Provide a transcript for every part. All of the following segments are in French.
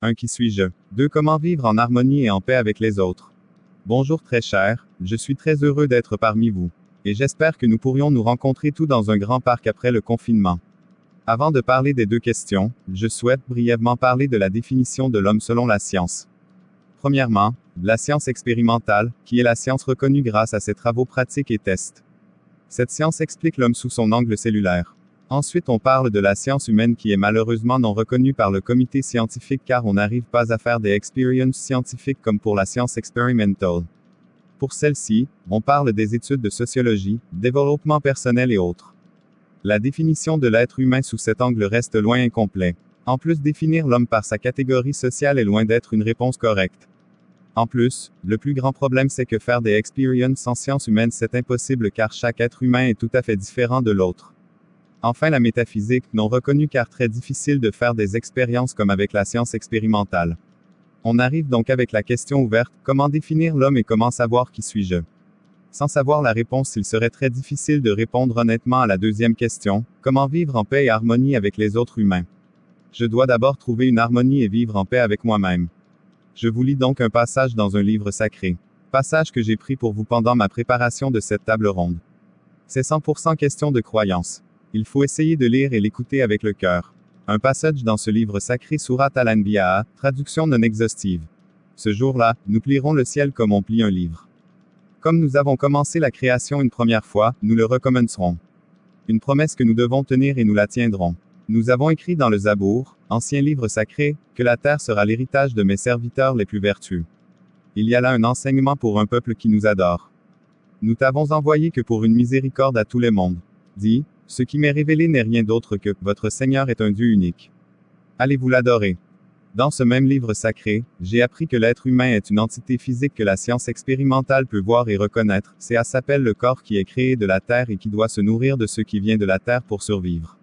1. Qui suis-je? 2. Comment vivre en harmonie et en paix avec les autres? Bonjour très cher, je suis très heureux d'être parmi vous. Et j'espère que nous pourrions nous rencontrer tous dans un grand parc après le confinement. Avant de parler des deux questions, je souhaite brièvement parler de la définition de l'homme selon la science. Premièrement, la science expérimentale, qui est la science reconnue grâce à ses travaux pratiques et tests. Cette science explique l'homme sous son angle cellulaire. Ensuite, on parle de la science humaine qui est malheureusement non reconnue par le comité scientifique car on n'arrive pas à faire des expériences scientifiques comme pour la science experimental. Pour celle-ci, on parle des études de sociologie, développement personnel et autres. La définition de l'être humain sous cet angle reste loin incomplet. En plus, définir l'homme par sa catégorie sociale est loin d'être une réponse correcte. En plus, le plus grand problème c'est que faire des expériences en sciences humaines c'est impossible car chaque être humain est tout à fait différent de l'autre. Enfin, la métaphysique, non reconnue car très difficile de faire des expériences comme avec la science expérimentale. On arrive donc avec la question ouverte, comment définir l'homme et comment savoir qui suis-je? Sans savoir la réponse, il serait très difficile de répondre honnêtement à la deuxième question, comment vivre en paix et harmonie avec les autres humains? Je dois d'abord trouver une harmonie et vivre en paix avec moi-même. Je vous lis donc un passage dans un livre sacré. Passage que j'ai pris pour vous pendant ma préparation de cette table ronde. C'est 100% question de croyance. Il faut essayer de lire et l'écouter avec le cœur. Un passage dans ce livre sacré Surat al-Anbiya, traduction non exhaustive. Ce jour-là, nous plierons le ciel comme on plie un livre. Comme nous avons commencé la création une première fois, nous le recommencerons. Une promesse que nous devons tenir et nous la tiendrons. Nous avons écrit dans le Zabour, ancien livre sacré, que la terre sera l'héritage de mes serviteurs les plus vertueux. Il y a là un enseignement pour un peuple qui nous adore. Nous t'avons envoyé que pour une miséricorde à tous les mondes. Dis, ce qui m'est révélé n'est rien d'autre que, votre Seigneur est un Dieu unique. Allez-vous l'adorer. Dans ce même livre sacré, j'ai appris que l'être humain est une entité physique que la science expérimentale peut voir et reconnaître, c'est s'appelle le corps qui est créé de la terre et qui doit se nourrir de ce qui vient de la terre pour survivre.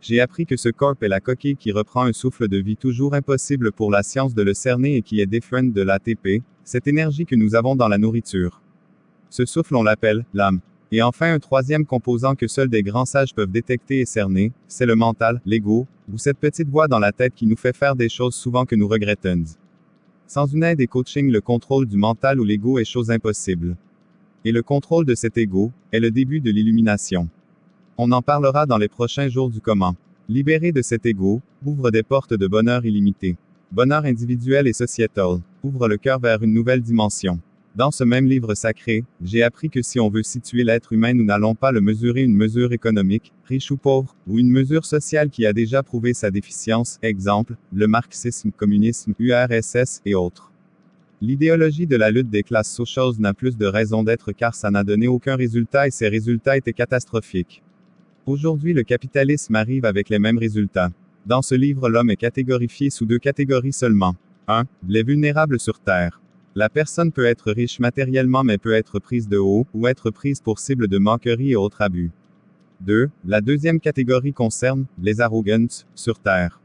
J'ai appris que ce corps est la coquille qui reprend un souffle de vie toujours impossible pour la science de le cerner et qui est différent de l'ATP, cette énergie que nous avons dans la nourriture. Ce souffle on l'appelle l'âme. Et enfin un troisième composant que seuls des grands sages peuvent détecter et cerner, c'est le mental, l'ego, ou cette petite voix dans la tête qui nous fait faire des choses souvent que nous regrettons. Sans une aide et coaching, le contrôle du mental ou l'ego est chose impossible. Et le contrôle de cet ego est le début de l'illumination. On en parlera dans les prochains jours du comment. Libérer de cet ego ouvre des portes de bonheur illimité. Bonheur individuel et sociétal ouvre le cœur vers une nouvelle dimension. Dans ce même livre sacré, j'ai appris que si on veut situer l'être humain, nous n'allons pas le mesurer une mesure économique, riche ou pauvre, ou une mesure sociale qui a déjà prouvé sa déficience, exemple, le marxisme, communisme, URSS et autres. L'idéologie de la lutte des classes sociales n'a plus de raison d'être car ça n'a donné aucun résultat et ces résultats étaient catastrophiques. Aujourd'hui, le capitalisme arrive avec les mêmes résultats. Dans ce livre, l'homme est catégorifié sous deux catégories seulement. 1. Les vulnérables sur Terre. La personne peut être riche matériellement mais peut être prise de haut, ou être prise pour cible de moquerie et autres abus. 2. La deuxième catégorie concerne les arrogants sur Terre.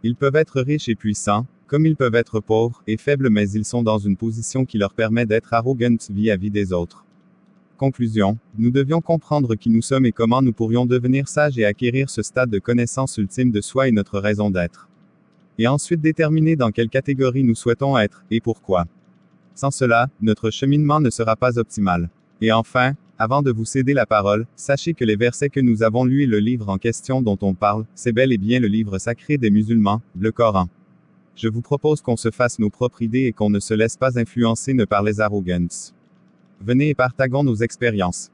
Ils peuvent être riches et puissants, comme ils peuvent être pauvres et faibles mais ils sont dans une position qui leur permet d'être arrogants vis-à-vis des autres. Conclusion, nous devions comprendre qui nous sommes et comment nous pourrions devenir sages et acquérir ce stade de connaissance ultime de soi et notre raison d'être. Et ensuite déterminer dans quelle catégorie nous souhaitons être, et pourquoi. Sans cela, notre cheminement ne sera pas optimal. Et enfin, avant de vous céder la parole, sachez que les versets que nous avons lus et le livre en question dont on parle, c'est bel et bien le livre sacré des musulmans, le Coran. Je vous propose qu'on se fasse nos propres idées et qu'on ne se laisse pas influencer par les arrogances. Venez et partageons nos expériences.